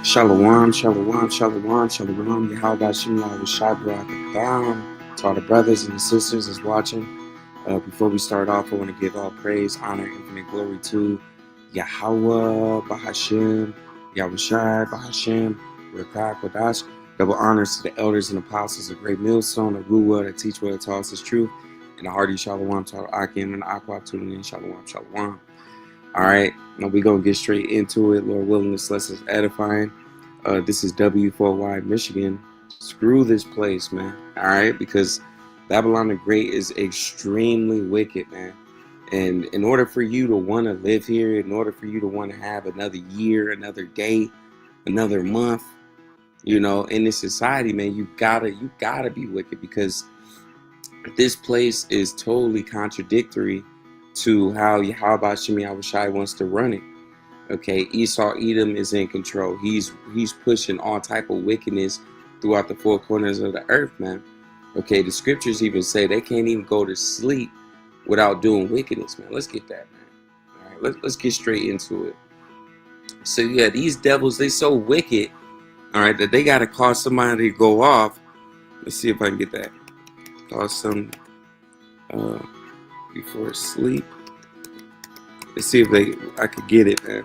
Shalom, shalom, shalom, shalom. Yahweh Shem Yahweh Barakatham. To all the brothers and the sisters that's watching. Before we start off, I want to give all praise, honor, infinite glory to Yahweh Bahashem, Yahweh Shai Bahashem, Rakak Wadash. Double honors to the elders and apostles of Great Millstone, the Ruwa, that teach what taught us truth, and the hearty shalom to all Akim and Aqua tuning in. Shalom, shalom. All right, now we're going to get straight into it. Lord willing, this lesson is edifying. This is W4Y Michigan. Screw this place, man. All right, because Babylon the Great is extremely wicked, man. And in order for you to want to live here, in order for you to want to have another year, another day, another month, you know, in this society, man, you gotta be wicked, because this place is totally contradictory to how Yahweh Shem Yahweh Shai wants to run it. Okay, Esau Edom is in control. He's pushing all type of wickedness throughout the four corners of the earth, man. Okay, the scriptures even say they can't even go to sleep without doing wickedness, man. Let's get that, man. All right, let's get straight into it. So yeah, these devils, they so wicked, all right, that they gotta cause somebody to go off. Let's see if I can get that. Cause some before sleep. Let's see if I could get it, man.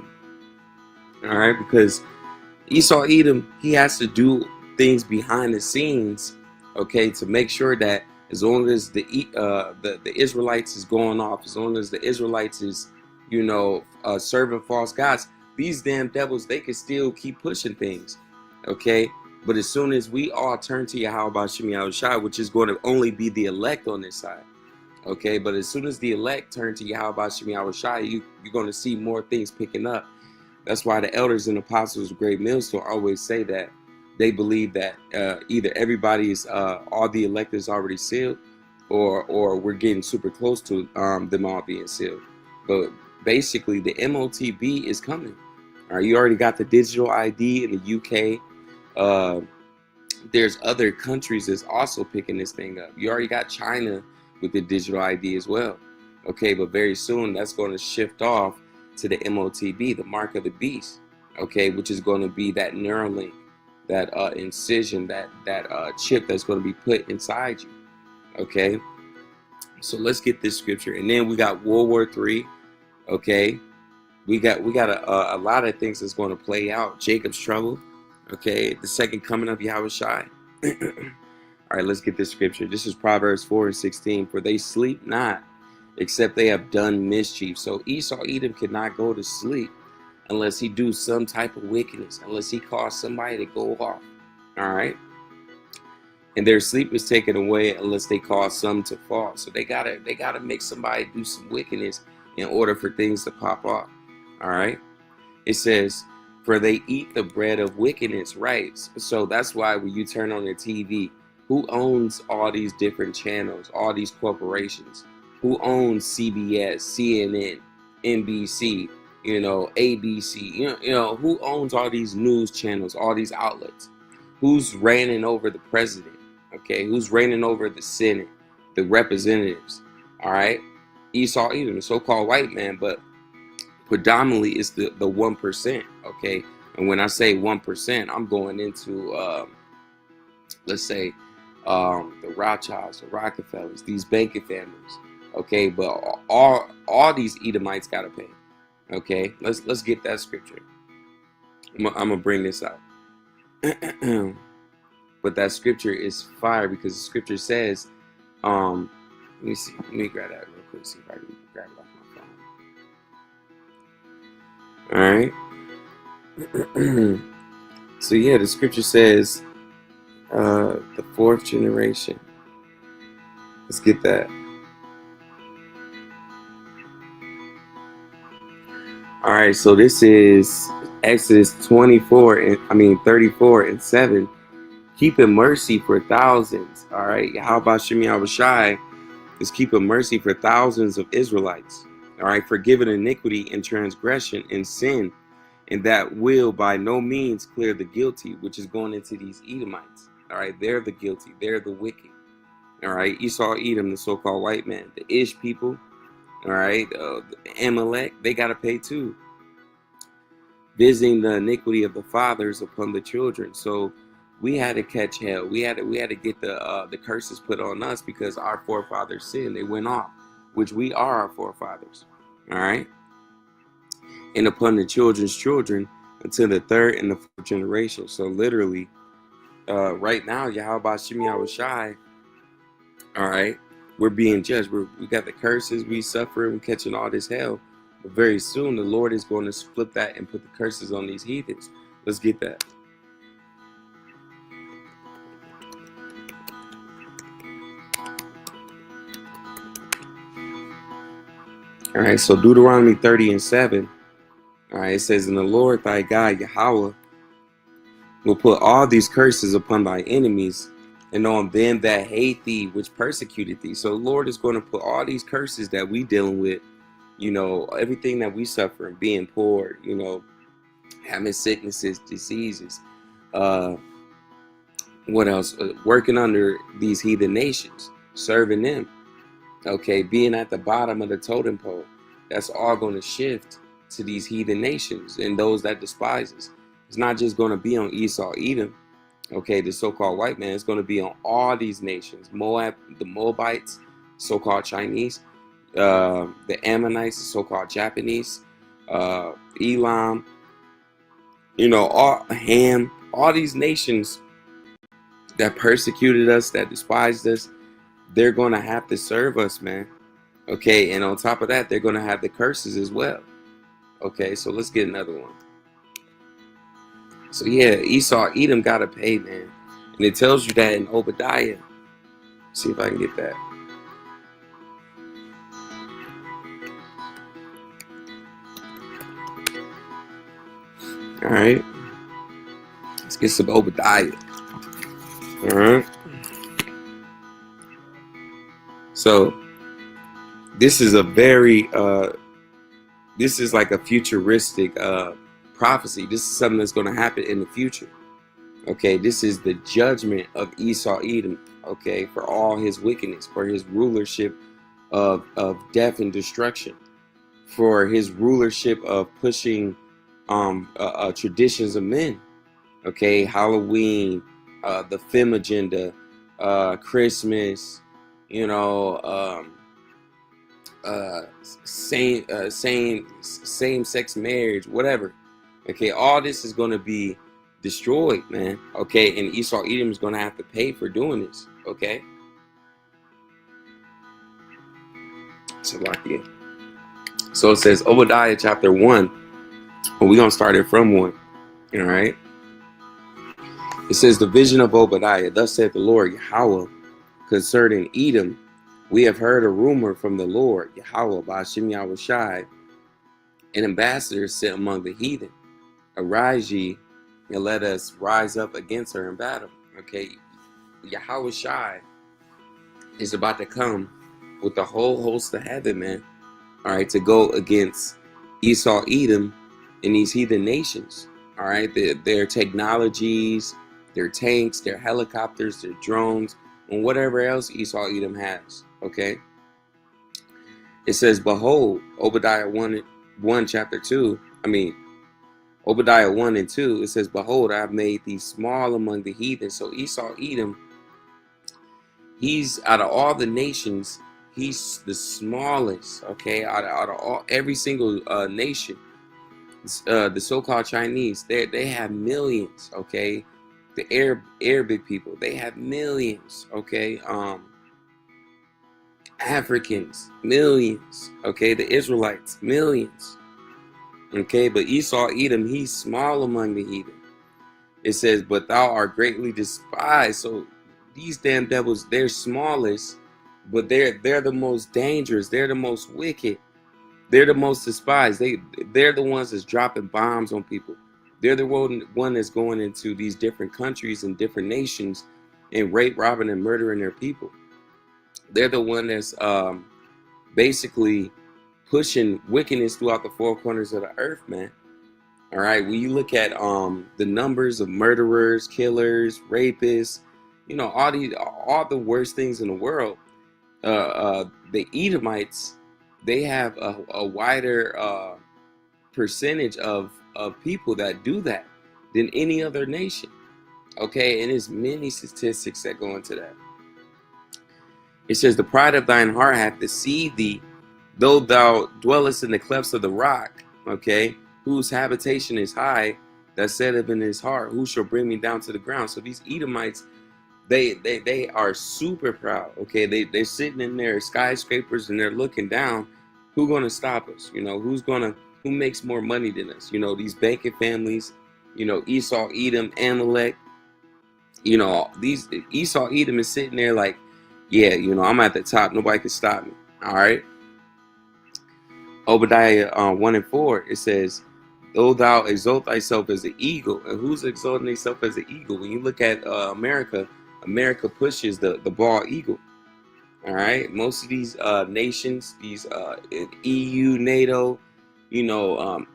All right, because Esau Edom, he has to do things behind the scenes, okay, to make sure that as long as the Israelites is going off, as long as the Israelites is, you know, serving false gods, these damn devils, they can still keep pushing things, okay. But as soon as we all turn to Yahweh Shem Yahweh Shai, which is going to only be the elect on this side, okay, but as soon as the elect turn to Yahweh Shem Yahweh Shai, you're going to see more things picking up. That's why the elders and apostles of Great Millstone always say that they believe that either everybody's all the elect is already sealed, or we're getting super close to them all being sealed. But basically, the MOTB is coming. All right, you already got the digital ID in the UK. There's other countries that's also picking this thing up. You already got China with the digital ID as well. Okay, but very soon that's going to shift off to the MOTB, the mark of the beast, okay, which is going to be that Neuralink, that incision, that chip that's going to be put inside you, okay. So let's get this scripture, and then we got World War III, okay. We got a lot of things that's going to play out. Jacob's trouble, okay, the second coming of Yahweh Shai. All right, let's get this scripture. This is Proverbs 4:16. For they sleep not, except they have done mischief. So Esau Edom cannot go to sleep unless he do some type of wickedness, unless he cause somebody to go off. All right. And their sleep is taken away unless they cause some to fall. So they gotta make somebody do some wickedness in order for things to pop off. All right. It says, for they eat the bread of wickedness, right? So that's why when you turn on the TV, who owns all these different channels, all these corporations? Who owns CBS, CNN, NBC, you know, ABC? You know, who owns all these news channels, all these outlets? Who's reigning over the president? Okay, who's reigning over the Senate, the representatives? All right, Esau Edom, the so-called white man, but predominantly it's the 1%. Okay, and when I say 1%, I'm going into let's say the Rothschilds, the Rockefellers, these banking families. Okay, but all these Edomites gotta pay. Okay, let's get that scripture. I'm gonna bring this out. But that scripture is fire, because the scripture says, let me see, let me grab that real quick, see if I can grab it off my phone. All right. So yeah, the scripture says the fourth generation. Let's get that. All right, so this is Exodus 34:7. Keeping mercy for thousands. All right, how about Shem Yahweh Shai is keeping mercy for thousands of Israelites. All right, forgiving iniquity and transgression and sin, and that will by no means clear the guilty, which is going into these Edomites. All right, they're the guilty, they're the wicked. All right, Esau Edom, the so-called white man, the Ish people. All right, the Amalek, they got to pay too. visiting the iniquity of the fathers upon the children. So we had to catch hell. We had to get the curses put on us because our forefathers sinned. They went off, which we are our forefathers. All right, and upon the children's children until the third and the fourth generation. So literally, right now, Yahweh Shem Yahweh Shai, all right, we're being judged. We got the curses, we suffer, we're catching all this hell. But very soon, the Lord is going to flip that and put the curses on these heathens. Let's get that. All right, so Deuteronomy 30:7. All right, it says, "And the Lord thy God, Yahweh, will put all these curses upon thy enemies and on them that hate thee, which persecuted thee." So the Lord is going to put all these curses that we dealing with, everything that we suffer, being poor, having sicknesses, diseases, what else? Working under these heathen nations, serving them, okay, being at the bottom of the totem pole. That's all going to shift to these heathen nations and those that despise us. It's not just going to be on Esau, Edom, okay, the so-called white man. It's going to be on all these nations. Moab, the Moabites, so-called Chinese, the Ammonites, the so-called Japanese, Elam, all Ham, all these nations that persecuted us, that despised us, they're going to have to serve us, man. Okay, and on top of that, they're going to have the curses as well. Okay, so let's get another one. So yeah, Esau, Edom got to pay, man. And it tells you that in Obadiah. See if I can get that. All right. Let's get some Obadiah. All right. So this is a very, this is like a futuristic prophecy. This is something that's going to happen in the future. Okay, this is the judgment of Esau, Edom, okay, for all his wickedness, for his rulership of death and destruction, for his rulership of pushing traditions of men, okay, Halloween, the femme agenda, Christmas, same sex marriage, whatever. Okay, all this is going to be destroyed, man. Okay, and Esau Edom is going to have to pay for doing this. Okay, so it says Obadiah chapter 1. Well, we're going to start it from 1. All right. It says, the vision of Obadiah. Thus saith the Lord Yahweh concerning Edom. We have heard a rumor from the Lord Yahweh by Shem Yahweh Shai, an ambassador sent among the heathen. Arise ye and let us rise up against her in battle. Okay, Yahweh Shai is about to come with the whole host of heaven, man. All right, to go against Esau, Edom, and these heathen nations. All right, their technologies, their tanks, their helicopters, their drones, and whatever else Esau, Edom has. Okay. It says, behold, Obadiah 1 chapter 2. Obadiah 1 and 2, it says, behold, I have made thee small among the heathen. So Esau, Edom, he's out of all the nations, he's the smallest, okay, out of every single nation. The so-called Chinese, they have millions, okay. The Arabic people, they have millions, okay. Africans, millions, okay. The Israelites, millions. Okay, but Esau, Edom, he's small among the heathen. It says, but thou art greatly despised. So these damn devils, they're smallest, but they're the most dangerous. They're the most wicked. They're the most despised. They're the ones that's dropping bombs on people. They're the one that's going into these different countries and different nations and rape, robbing, and murdering their people. They're the one that's basically pushing wickedness throughout the four corners of the earth, man. All right, when you look at the numbers of murderers, killers, rapists, all the worst things in the world, the Edomites, they have a wider percentage of of people that do that than any other nation. Okay, and there's many statistics that go into that. It says, the pride of thine heart hath deceived thee, though thou dwellest in the clefts of the rock, okay, whose habitation is high, that saith in his heart, who shall bring me down to the ground? So these Edomites, they are super proud. Okay, they're sitting in their skyscrapers and they're looking down. Who's gonna stop us? Who makes more money than us? These banking families, Esau, Edom, Amalek. These Esau, Edom is sitting there like, yeah, I'm at the top. Nobody can stop me. All right. Obadiah 1:4, it says, though thou exalt thyself as an eagle. And who's exalting themselves as an eagle? When you look at America pushes the bald eagle. All right. Most of these nations, these EU, NATO, when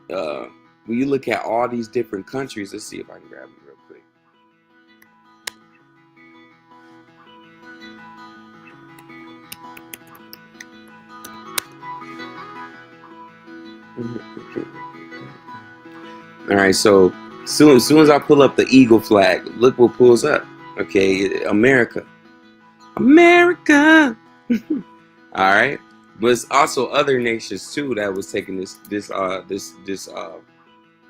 you look at all these different countries, let's see if I can grab them real quick. All right, so soon as I pull up the eagle flag, look what pulls up. Okay, America. All right, but it's also other nations too that was taking this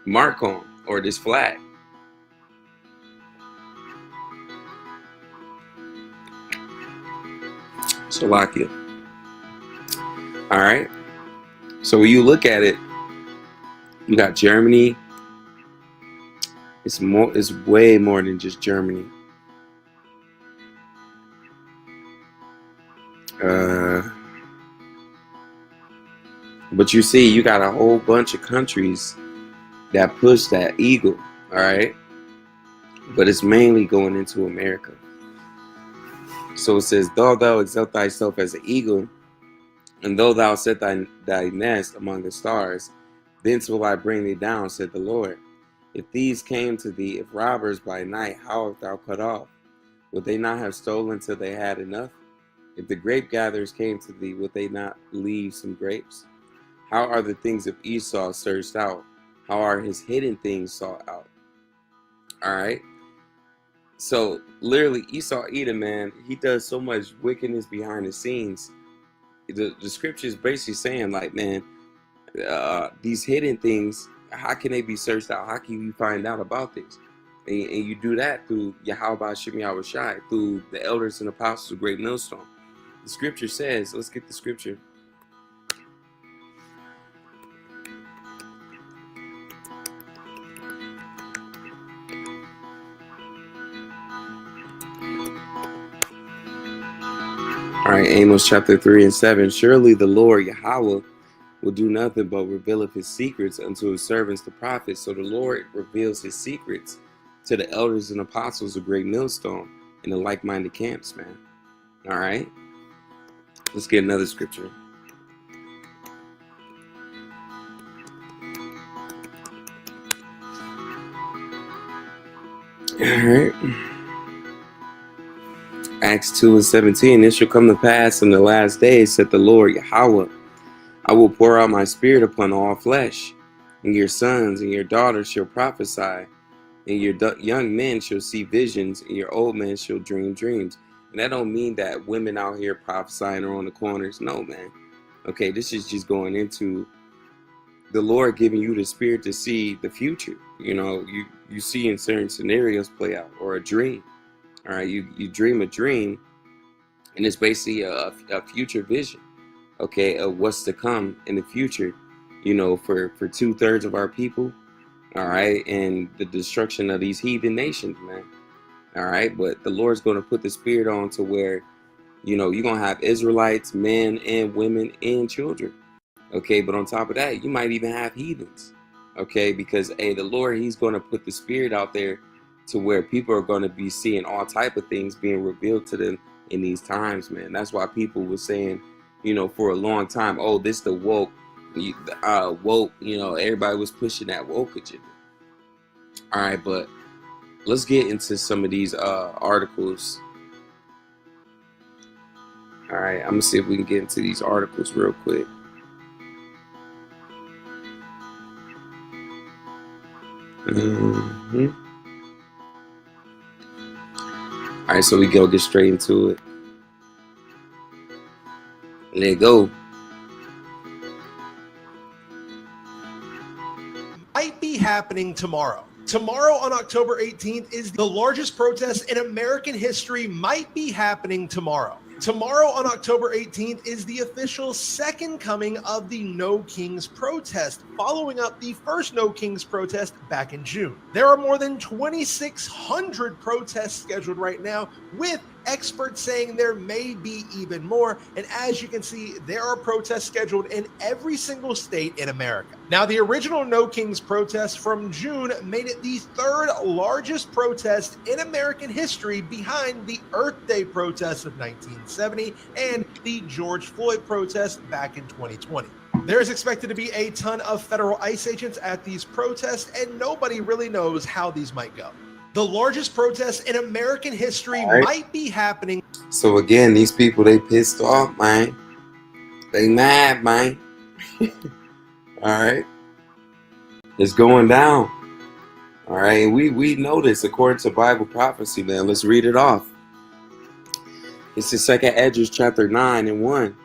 mark on, or this flag. Slovakia. All right, so when you look at it, you got Germany. It's way more than just Germany. But you see, you got a whole bunch of countries that push that eagle. All right, but it's mainly going into America. So it says, though thou exalt thyself as an eagle, and though thou set thy nest among the stars, thence will I bring thee down, said the Lord. If thieves came to thee, if robbers by night, how art thou cut off? Would they not have stolen till they had enough? If the grape gatherers came to thee, would they not leave some grapes? How are the things of Esau searched out? How are his hidden things sought out? All right. So literally, Esau Edom, man, he does so much wickedness behind the scenes. The scripture is basically saying, like, man, these hidden things, how can they be searched out? How can you find out about this? And you do that through Yahweh Shem Yahweh Shai, through the elders and apostles of Great Millstone. The scripture says, let's get the scripture. All right, Amos chapter 3:7. Surely the Lord Yahweh will do nothing but reveal his secrets unto his servants the prophets. So the Lord reveals his secrets to the elders and apostles of Great Millstone in the like-minded camps, man. All right, let's get another scripture. All right. Acts 2:17. It shall come to pass in the last days, said the Lord Yahweh, I will pour out my spirit upon all flesh, and your sons and your daughters shall prophesy, and your young men shall see visions, and your old men shall dream dreams. And that don't mean that women out here prophesying or on the corners. No, man. Okay, this is just going into the Lord giving you the spirit to see the future. You see in certain scenarios play out, or a dream. All right, you dream a dream, and it's basically a future vision, okay, of what's to come in the future, for 2/3 of our people. All right, and the destruction of these heathen nations, man. All right, but the Lord's going to put the spirit on to where, you're going to have Israelites, men and women and children. Okay, but on top of that, you might even have heathens. Okay, because the Lord, he's going to put the spirit out there to where people are going to be seeing all type of things being revealed to them in these times, man. That's why people were saying, for a long time, oh, this the woke, woke, everybody was pushing that woke agenda. All right, but let's get into some of these articles. All right, I'm gonna see if we can get into these articles real quick. Mm-hmm. All right, so we go get straight into it. Let it go. Might be happening tomorrow. Tomorrow on October 18th is the largest protest in American history. Might be happening tomorrow. Tomorrow on October 18th is the official second coming of the No Kings protest, following up the first No Kings protest back in June. There are more than 2,600 protests scheduled right now, with experts saying there may be even more. And as you can see, there are protests scheduled in every single state in America. Now, the original No Kings protest from June made it the third largest protest in American history, behind the Earth Day protest of 1970 and the George Floyd protest back in 2020. There is expected to be a ton of federal ICE agents at these protests, and nobody really knows how these might go. The largest protest in American history might be happening. So again, these people, they pissed off, man. They mad, man. All right. It's going down. All right. We know this according to Bible prophecy, man. Let's read it off. It's in 2 Esdras chapter 9 and 1.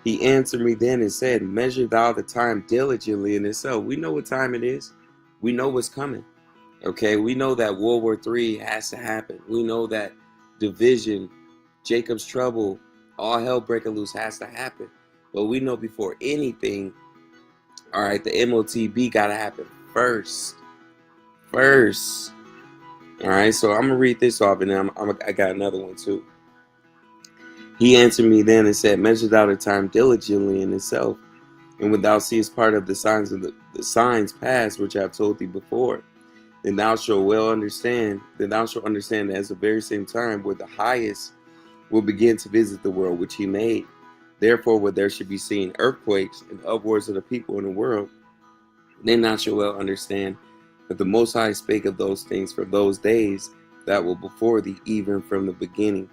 He answered me then and said, measure thou the time diligently in itself. We know what time it is. We know what's coming. Okay, we know that World War III has to happen. We know that division, Jacob's trouble, all hell breaking loose has to happen. But we know before anything, all right, the MOTB got to happen first. First. All right, so I'm going to read this off, and then I got another one too. He answered me then and said, measure thou the time diligently in itself, and when thou seest part of the signs past, which I have told thee before, then thou shalt understand that at the very same time where the highest will begin to visit the world which he made. Therefore, where there should be seen earthquakes and upwards of the people in the world, then thou shalt understand that the Most High spake of those things for those days that were before thee, even from the beginning.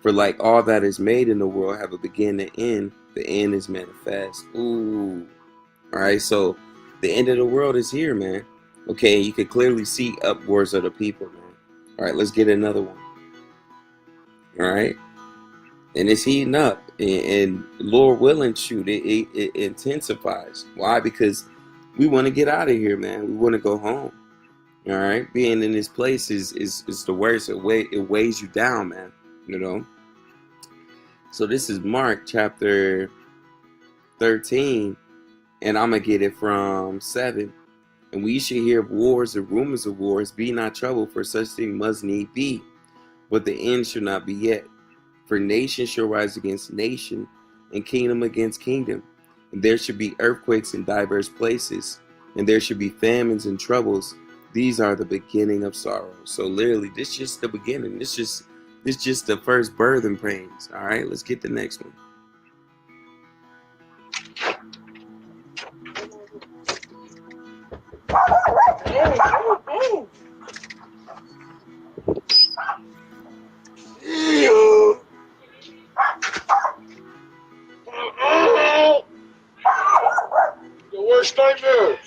For like all that is made in the world have a beginning and end, the end is manifest. Ooh. All right, so the end of the world is here, man. Okay, you can clearly see upwards of the people, man. All right, let's get another one. All right, and it's heating up, and Lord willing, shoot, it intensifies. Why? Because we want to get out of here, man. We want to go home. All right, being in this place is the worst. It weighs you down, man. You know. So this is Mark chapter 13, and I'm gonna get it from 7. And we should hear of wars and rumors of wars. Be not troubled, for such thing must need be. But the end shall not be yet. For nation shall rise against nation, and kingdom against kingdom. And there should be earthquakes in diverse places, and there should be famines and troubles. These are the beginning of sorrow. So literally, this is just the beginning. This just the first birthing pains. All right, let's get the next one. The worst nightmare.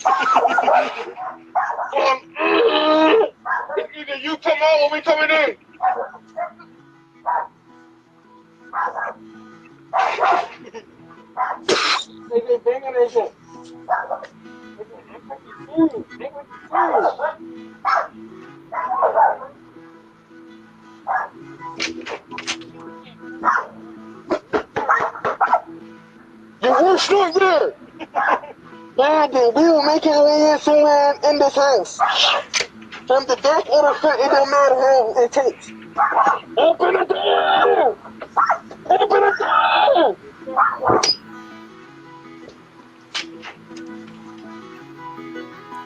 Either you come out or we coming in. The worst nightmare. Nah, dude, we were making our way in somewhere in this house. From the back or the front, it don't matter how it takes. Open the door! Open the door!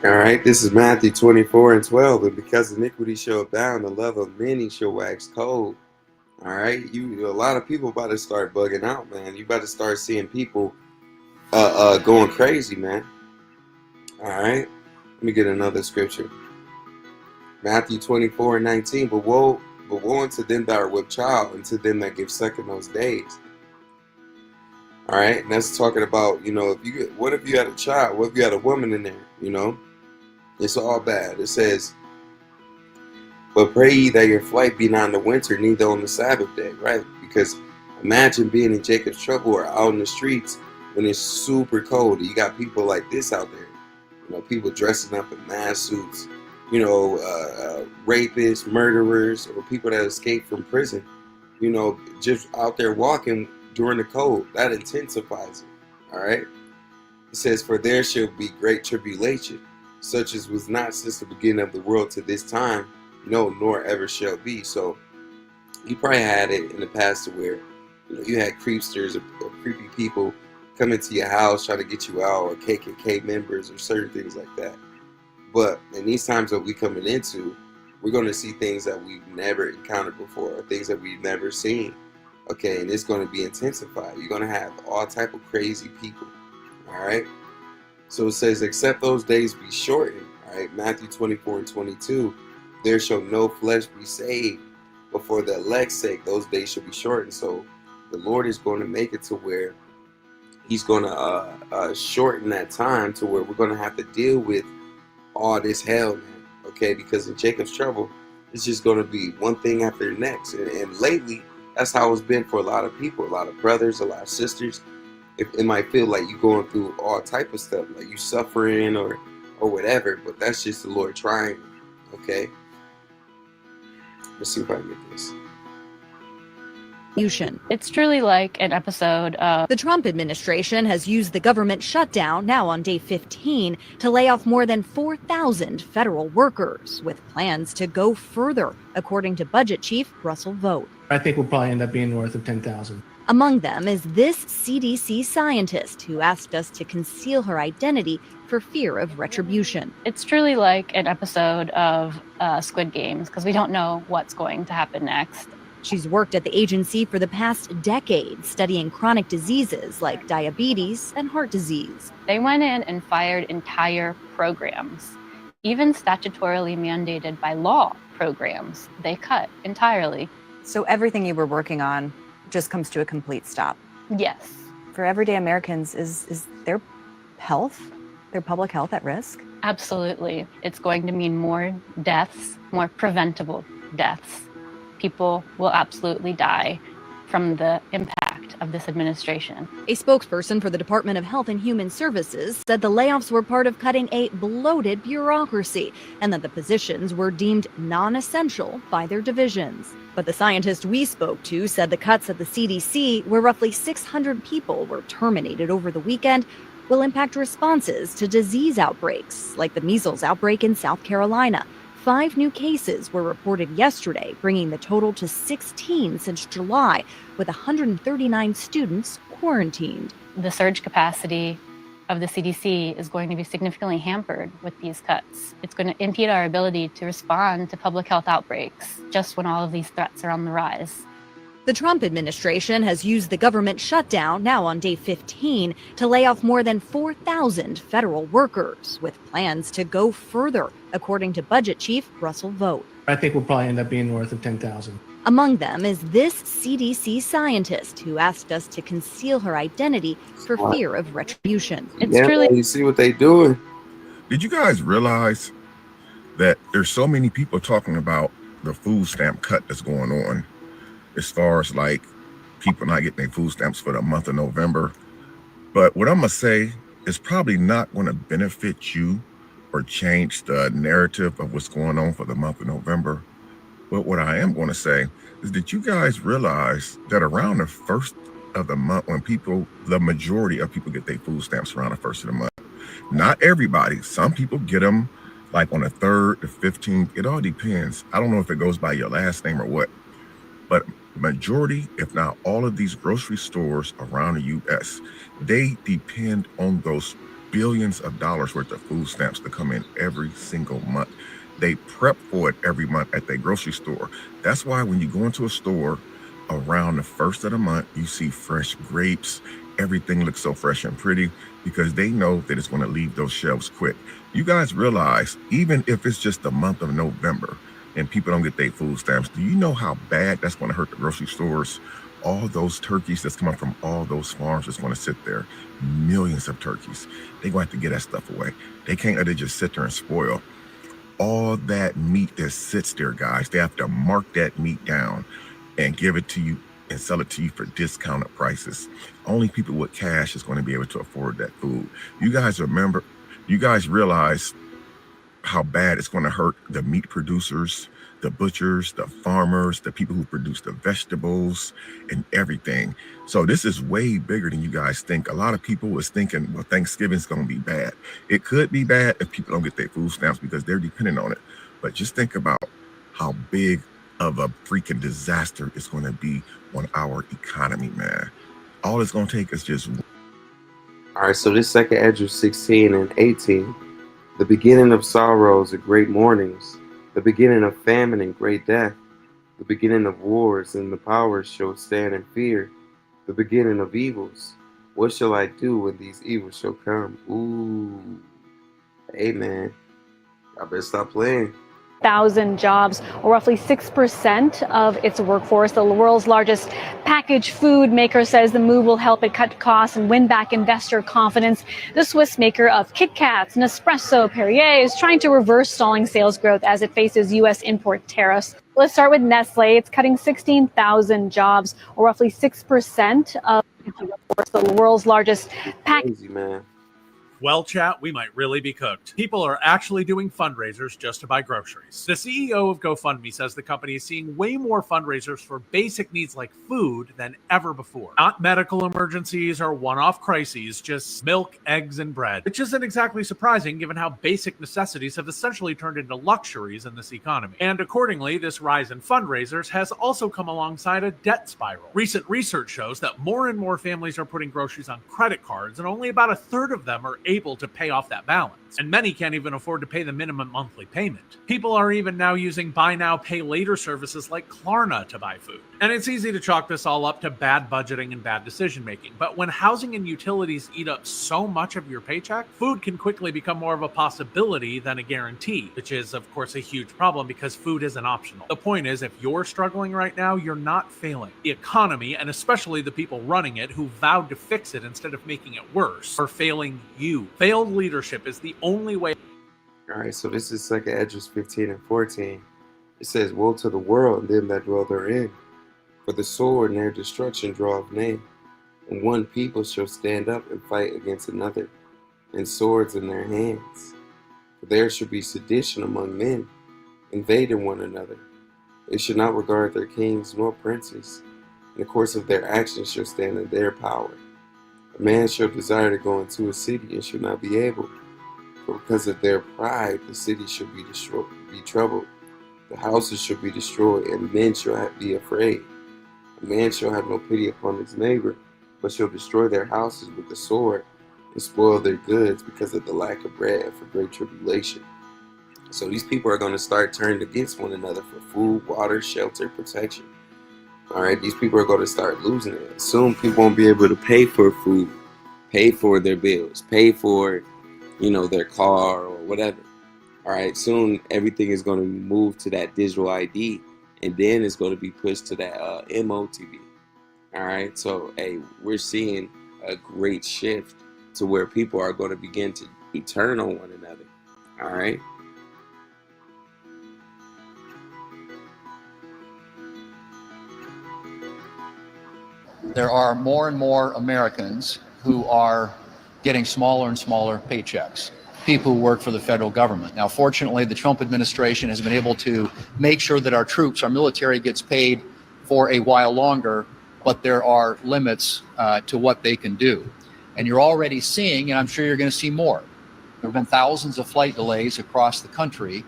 All right, this is Matthew 24 and 12. And because iniquity shall abound, the love of many shall wax cold. All right, a lot of people about to start bugging out, man. You about to start seeing people going crazy, man. All right, let me get another scripture. Matthew 24 and 19. But woe unto them that are with child, and to them that give suck in those days. All right, and that's talking about, what if you had a child? What if you had a woman in there, It's all bad. It says, but pray ye that your flight be not in the winter, neither on the Sabbath day, right? Because imagine being in Jacob's trouble or out in the streets when it's super cold. You got people like this out there. You know, people dressing up in mass suits. You know, rapists, murderers, or people that escaped from prison. You know, just out there walking during the cold. That intensifies it. All right. It says, for there shall be great tribulation, such as was not since the beginning of the world to this time, no, nor ever shall be. So you probably had it in the past to where, you know, you had creepsters or creepy people come into your house trying to get you out, or KKK members or certain things like that. But in these times that we're coming into, we're going to see things that we've never encountered before, or things that we've never seen. Okay, and it's going to be intensified. You're going to have all type of crazy people. All right. So it says, except those days be shortened. All right. Matthew 24:22. There shall no flesh be saved, but for the elect's sake, those days shall be shortened. So the Lord is going to make it to where He's going to shorten that time to where we're going to have to deal with all this hell, man. Okay. Because in Jacob's trouble, it's just going to be one thing after the next. And lately, that's how it's been for a lot of people, a lot of brothers, a lot of sisters. It might feel like you're going through all type of stuff, like you suffering or whatever, but that's just the Lord trying. Okay. Let's see if I can get this. It's truly like an episode of... The Trump administration has used the government shutdown, now on day 15, to lay off more than 4,000 federal workers, with plans to go further, according to Budget Chief Russell Vought. I think we'll probably end up being north of 10,000. Among them is this CDC scientist who asked us to conceal her identity for fear of retribution. It's truly like an episode of Squid Games, because we don't know what's going to happen next. She's worked at the agency for the past decade, studying chronic diseases like diabetes and heart disease. They went in and fired entire programs, even statutorily mandated by law programs. They cut entirely. So everything you were working on just comes to a complete stop. Yes. For everyday Americans, is their health, their public health at risk? Absolutely. It's going to mean more deaths, more preventable deaths. People will absolutely die from the impact of this administration. A spokesperson for the Department of Health and Human Services said the layoffs were part of cutting a bloated bureaucracy and that the positions were deemed non-essential by their divisions. But the scientist we spoke to said the cuts at the CDC, where roughly 600 people were terminated over the weekend, will impact responses to disease outbreaks, like the measles outbreak in South Carolina. 5 new cases were reported yesterday, bringing the total to 16 since July, with 139 students quarantined. The surge capacity of the CDC is going to be significantly hampered with these cuts. It's going to impede our ability to respond to public health outbreaks just when all of these threats are on the rise. The Trump administration has used the government shutdown, now on day 15, to lay off more than 4,000 federal workers, with plans to go further, according to Budget Chief Russell Vought. I think we'll probably end up being north of 10,000. Among them is this CDC scientist who asked us to conceal her identity for fear of retribution. It's truly... You see what they doing? Did you guys realize that there's so many people talking about the food stamp cut that's going on, as far as like people not getting their food stamps for the month of November? But what I'm gonna say is probably not going to benefit you or change the narrative of what's going on for the month of November. But what I am going to say is that you guys realize that around the first of the month, when the majority of people get their food stamps around the first of the month. Not everybody. Some people get them like on the 3rd, the 15th. It all depends. I don't know if it goes by your last name or what, but majority, if not all of these grocery stores around the U.S., they depend on those billions of dollars worth of food stamps to come in every single month. They prep for it every month at their grocery store. That's why when you go into a store around the first of the month, you see fresh grapes. Everything looks so fresh and pretty because they know that it's going to leave those shelves quick. You guys realize, even if it's just the month of November and people don't get their food stamps, do you know how bad that's going to hurt the grocery stores All those turkeys that's coming from all those farms that's going to sit there, millions of turkeys. They're going to have to get that stuff away. They can't let it just sit there and spoil. All that meat that sits there, guys, they have to mark that meat down and give it to you and sell it to you for discounted prices. Only people with cash is going to be able to afford that food. You guys realize how bad it's going to hurt the meat producers, the butchers, the farmers, the people who produce the vegetables and everything. So this is way bigger than you guys think. A lot of people was thinking, well, Thanksgiving's going to be bad. It could be bad if people don't get their food stamps because they're dependent on it. But just think about how big of a freaking disaster it's going to be on our economy, man. All it's going to take is just... All right, so this second Esdras 16 and 18. The beginning of sorrows and great mournings, the beginning of famine and great death, the beginning of wars, and the powers shall stand in fear, the beginning of evils. What shall I do when these evils shall come? Ooh. Amen. Y'all better stop playing. 1,000 jobs, or roughly 6% of its workforce. The world's largest packaged food maker says the move will help it cut costs and win back investor confidence. The Swiss maker of Kit Kats, Nespresso, Perrier is trying to reverse stalling sales growth as it faces U.S. import tariffs. Let's start with Nestle. It's cutting 16,000 jobs, or roughly 6% of its workforce. The world's largest Crazy, man. Well, chat, we might really be cooked. People are actually doing fundraisers just to buy groceries. The CEO of GoFundMe says the company is seeing way more fundraisers for basic needs like food than ever before. Not medical emergencies or one-off crises, just milk, eggs, and bread. Which isn't exactly surprising given how basic necessities have essentially turned into luxuries in this economy. And accordingly, this rise in fundraisers has also come alongside a debt spiral. Recent research shows that more and more families are putting groceries on credit cards, and only about a third of them are able to pay off that balance. And many can't even afford to pay the minimum monthly payment. People are even now using buy now, pay later services like Klarna to buy food. And it's easy to chalk this all up to bad budgeting and bad decision making. But when housing and utilities eat up so much of your paycheck, food can quickly become more of a possibility than a guarantee, which is, of course, a huge problem because food isn't optional. The point is, if you're struggling right now, you're not failing. The economy, and especially the people running it who vowed to fix it instead of making it worse, are failing you. Failed leadership is the only way. All right, so this is 2 Esdras 15 and 14. It says, woe to the world and them that dwell therein, for the sword and their destruction draweth near. And one people shall stand up and fight against another, and swords in their hands. For there shall be sedition among men, invading one another. They shall not regard their kings nor princes, and the course of their actions shall stand in their power. A man shall desire to go into a city and shall not be able. For because of their pride, the city shall be troubled. The houses shall be destroyed, and men shall be afraid. A man shall have no pity upon his neighbor, but shall destroy their houses with the sword, and spoil their goods because of the lack of bread and for great tribulation. So these people are going to start turning against one another for food, water, shelter, protection. All right, these people are going to start losing it. Soon people won't be able to pay for food, pay for their bills, pay for, their car or whatever. All right, soon everything is going to move to that digital ID, and then it's going to be pushed to that MOTB. All right, so hey, we're seeing a great shift to where people are going to begin to turn on one another. All right. There are more and more Americans who are getting smaller and smaller paychecks, people who work for the federal government. Now, fortunately, the Trump administration has been able to make sure that our troops, our military gets paid for a while longer, but there are limits to what they can do. And you're already seeing, and I'm sure you're going to see more, there have been thousands of flight delays across the country,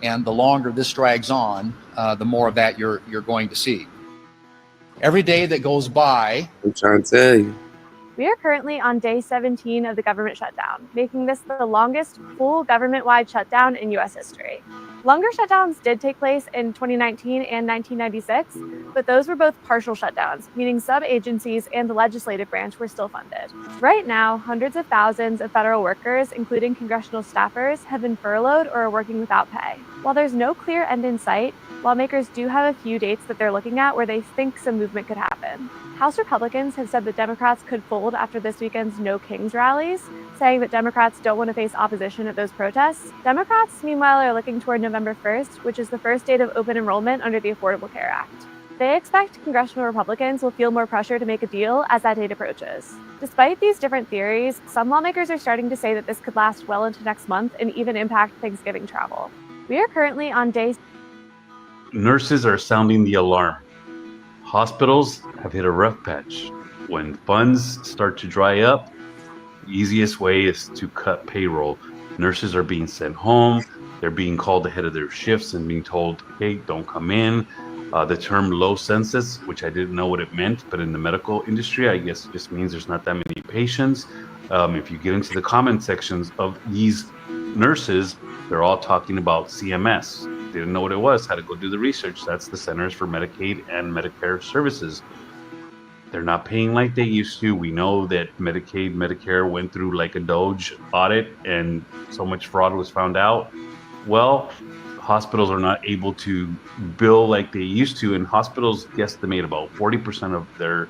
and the longer this drags on, the more of that you're going to see. Every day that goes by, I'm trying to tell you. We are currently on day 17 of the government shutdown, making this the longest full government-wide shutdown in U.S. history. Longer shutdowns did take place in 2019 and 1996, but those were both partial shutdowns, meaning some agencies and the legislative branch were still funded. Right now, hundreds of thousands of federal workers, including congressional staffers, have been furloughed or are working without pay. While there's no clear end in sight, lawmakers do have a few dates that they're looking at where they think some movement could happen. House Republicans have said that Democrats could fold after this weekend's No Kings rallies, saying that Democrats don't want to face opposition at those protests. Democrats, meanwhile, are looking toward November 1st, which is the first date of open enrollment under the Affordable Care Act. They expect congressional Republicans will feel more pressure to make a deal as that date approaches. Despite these different theories, some lawmakers are starting to say that this could last well into next month and even impact Thanksgiving travel. We are currently on day. Nurses are sounding the alarm. Hospitals have hit a rough patch. When funds start to dry up, the easiest way is to cut payroll. Nurses are being sent home. They're being called ahead of their shifts and being told, hey, don't come in. The term low census, which I didn't know what it meant, but in the medical industry, I guess it just means there's not that many patients. If you get into the comment sections of these nurses, they're all talking about CMS. Didn't know what it was, had to go do the research. That's the Centers for Medicaid and Medicare Services. They're not paying like they used to. We know that Medicaid, Medicare went through like a Doge audit and so much fraud was found out. Well, hospitals are not able to bill like they used to, and hospitals guesstimate about 40% of their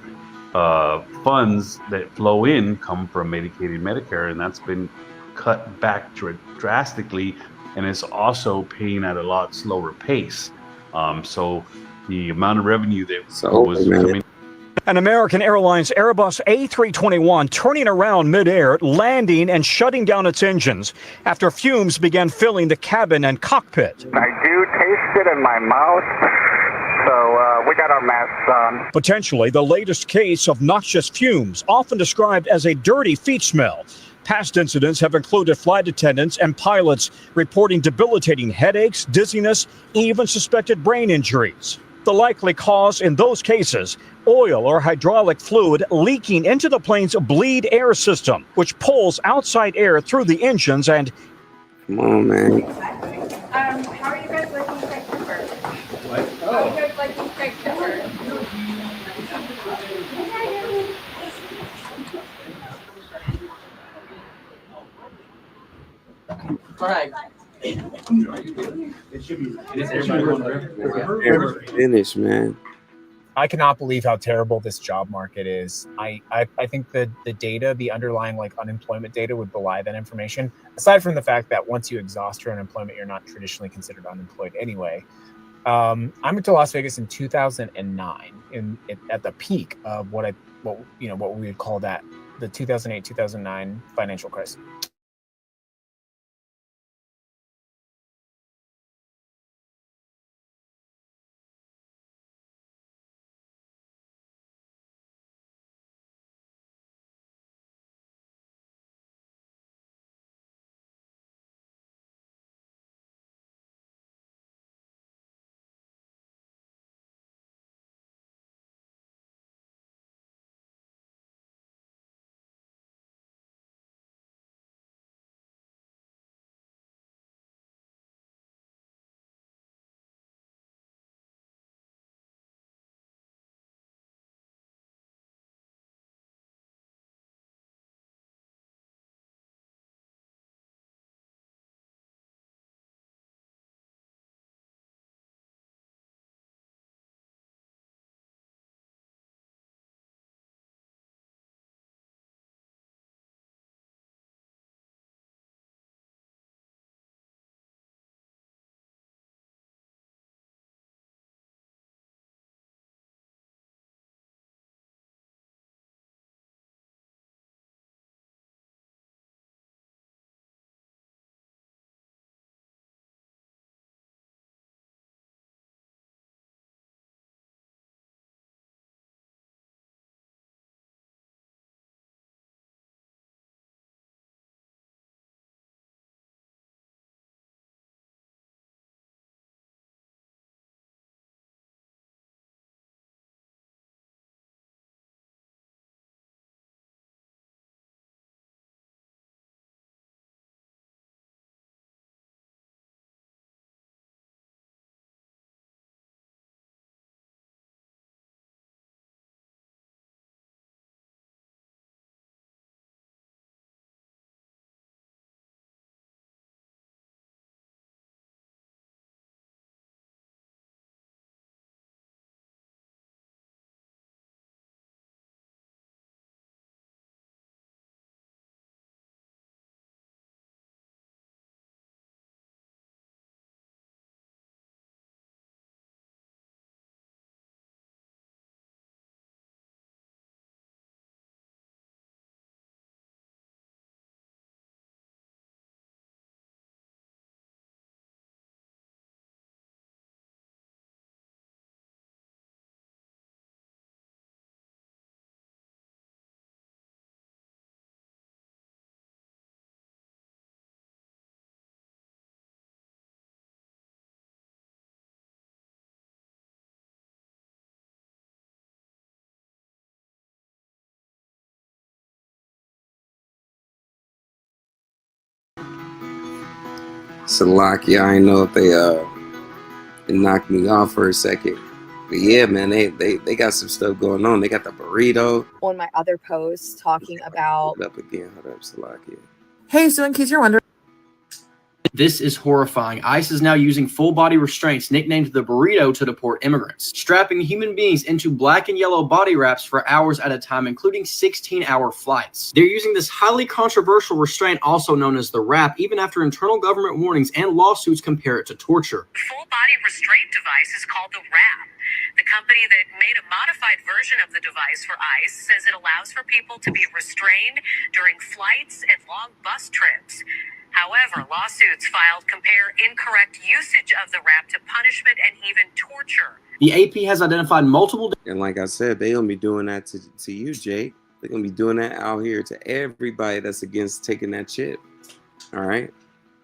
funds that flow in come from Medicaid and Medicare, and that's been cut back drastically, and it's also paying at a lot slower pace. So the amount of revenue that was coming. An American Airlines Airbus A321 turning around midair, landing and shutting down its engines after fumes began filling the cabin and cockpit. I do taste it in my mouth, so we got our masks on. Potentially the latest case of noxious fumes, often described as a dirty feet smell. Past incidents have included flight attendants and pilots reporting debilitating headaches, dizziness, even suspected brain injuries. The likely cause in those cases, oil or hydraulic fluid leaking into the plane's bleed air system, which pulls outside air through the engines and... Come on, man. How are you guys liking Craig Pepper? What? How are you guys liking Craig Pepper? All right. Finish, man. I cannot believe how terrible this job market is. I think the data, the underlying like unemployment data would belie that information. Aside from the fact that once you exhaust your unemployment, you're not traditionally considered unemployed anyway. I moved to Las Vegas in 2009 at the peak of what we would call the 2008-2009 financial crisis. Salakia, I know if they knocked me off for a second. But yeah, man, they got some stuff going on. They got the burrito. On my other post talking about Hold up again, hold up, Salakia. Hey, so in case you're wondering, This is horrifying. ICE is now using full-body restraints, nicknamed the burrito, to deport immigrants, strapping human beings into black and yellow body wraps for hours at a time, including 16-hour flights. They're using this highly controversial restraint, also known as the wrap, even after internal government warnings and lawsuits compare it to torture. Full-body restraint device is called the wrap. The company that made a modified version of the device for ICE says it allows for people to be restrained during flights and long bus trips. However, lawsuits filed compare incorrect usage of the wrap to punishment and even torture. The AP has identified multiple... And like I said, they gonna be doing that to you, Jake. They're gonna be doing that out here to everybody that's against taking that chip. All right.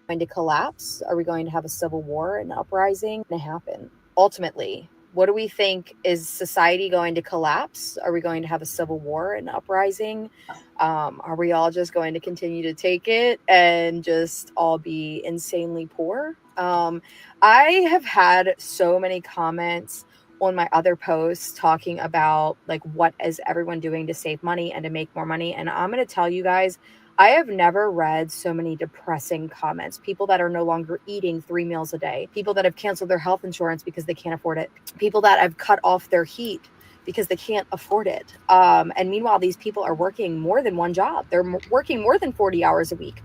going to collapse? Are we going to have a civil war, an uprising to happen? Ultimately, what do we think? Is society going to collapse? Are we going to have a civil war, an uprising? Are we all just going to continue to take it and just all be insanely poor? I have had so many comments on my other posts talking about like what is everyone doing to save money and to make more money. And I'm going to tell you guys, I have never read so many depressing comments. People that are no longer eating 3 meals a day. People that have canceled their health insurance because they can't afford it. People that have cut off their heat because they can't afford it. And meanwhile, these people are working more than one job. They're working more than 40 hours a week.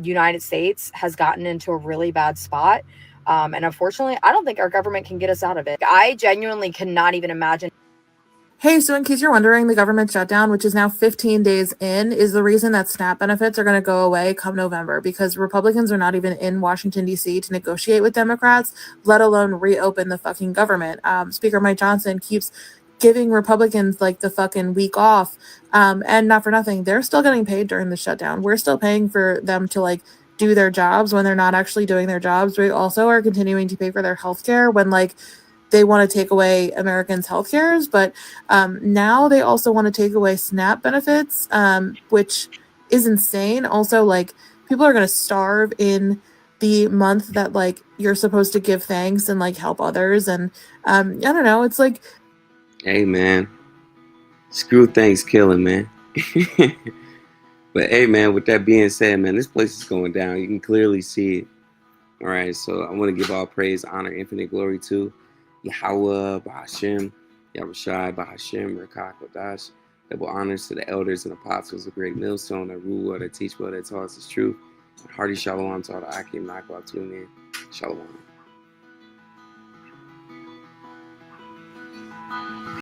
United States has gotten into a really bad spot. And unfortunately, I don't think our government can get us out of it. I genuinely cannot even imagine. Hey, so in case you're wondering, the government shutdown, which is now 15 days in, is the reason that SNAP benefits are going to go away come November, because Republicans are not even in Washington, D.C. to negotiate with Democrats, let alone reopen the fucking government. Speaker Mike Johnson keeps giving Republicans like the fucking week off. And not for nothing, they're still getting paid during the shutdown. We're still paying for them to like do their jobs when they're not actually doing their jobs. We also are continuing to pay for their healthcare when like they want to take away Americans' health cares, but now they also want to take away SNAP benefits, which is insane. Also, like, people are going to starve in the month that, like, you're supposed to give thanks and, like, help others. And I don't know. It's like... Hey, man. Screw Thanksgiving, man. But, hey, man, with that being said, man, this place is going down. You can clearly see it. All right, so I want to give all praise, honor, infinite glory to Yahweh, Bahashem, Yahushai, Bahashem, Rekak, Wadash. Double honors to the elders and apostles of Great Millstone that rule well, that teach well, that taught us the truth. And hearty shalom to all the Akim Nakwa tuning in. Shalom.